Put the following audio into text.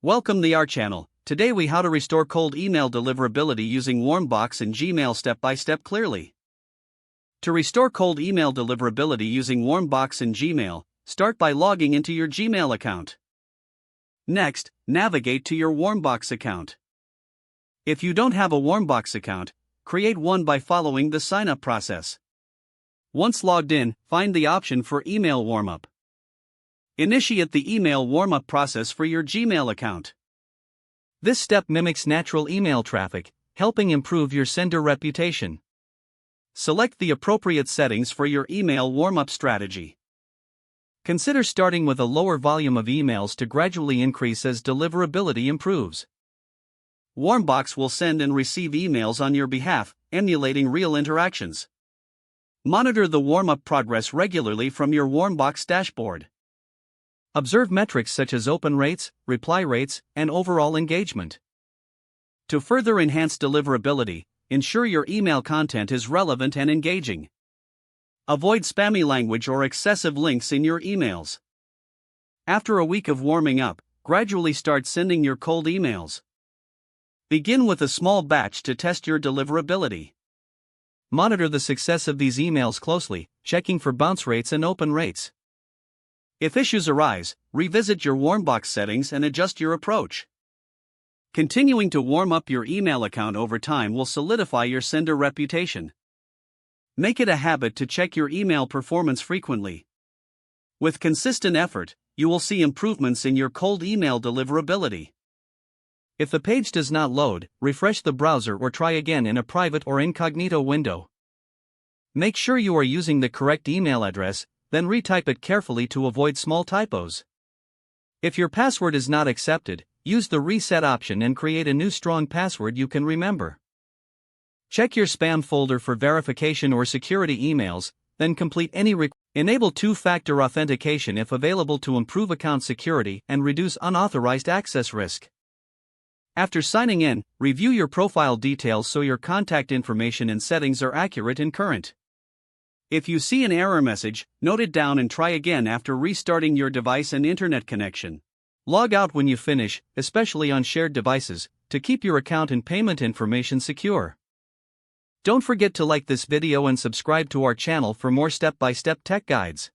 Welcome to our channel. Today we how to restore cold email deliverability using Warmbox and Gmail step by step clearly. To restore cold email deliverability using Warmbox and Gmail, start by logging into your Gmail account. Next, navigate to your Warmbox account. If you don't have a Warmbox account, create one by following the sign-up process. Once logged in, find the option for Email Warmup. Initiate the email warm-up process for your Gmail account. This step mimics natural email traffic, helping improve your sender reputation. Select the appropriate settings for your email warm-up strategy. Consider starting with a lower volume of emails to gradually increase as deliverability improves. Warmbox will send and receive emails on your behalf, emulating real interactions. Monitor the warm-up progress regularly from your Warmbox dashboard. Observe metrics such as open rates, reply rates, and overall engagement. To further enhance deliverability, ensure your email content is relevant and engaging. Avoid spammy language or excessive links in your emails. After a week of warming up, gradually start sending your cold emails. Begin with a small batch to test your deliverability. Monitor the success of these emails closely, checking for bounce rates and open rates. If issues arise, revisit your Warmbox settings and adjust your approach. Continuing to warm up your email account over time will solidify your sender reputation. Make it a habit to check your email performance frequently. With consistent effort, you will see improvements in your cold email deliverability. If the page does not load, refresh the browser or try again in a private or incognito window. Make sure you are using the correct email address, then retype it carefully to avoid small typos. If your password is not accepted, use the reset option and create a new strong password you can remember. Check your spam folder for verification or security emails, then complete any Enable two-factor authentication if available to improve account security and reduce unauthorized access risk. After signing in, review your profile details so your contact information and settings are accurate and current. If you see an error message, note it down and try again after restarting your device and internet connection. Log out when you finish, especially on shared devices, to keep your account and payment information secure. Don't forget to like this video and subscribe to our channel for more step-by-step tech guides.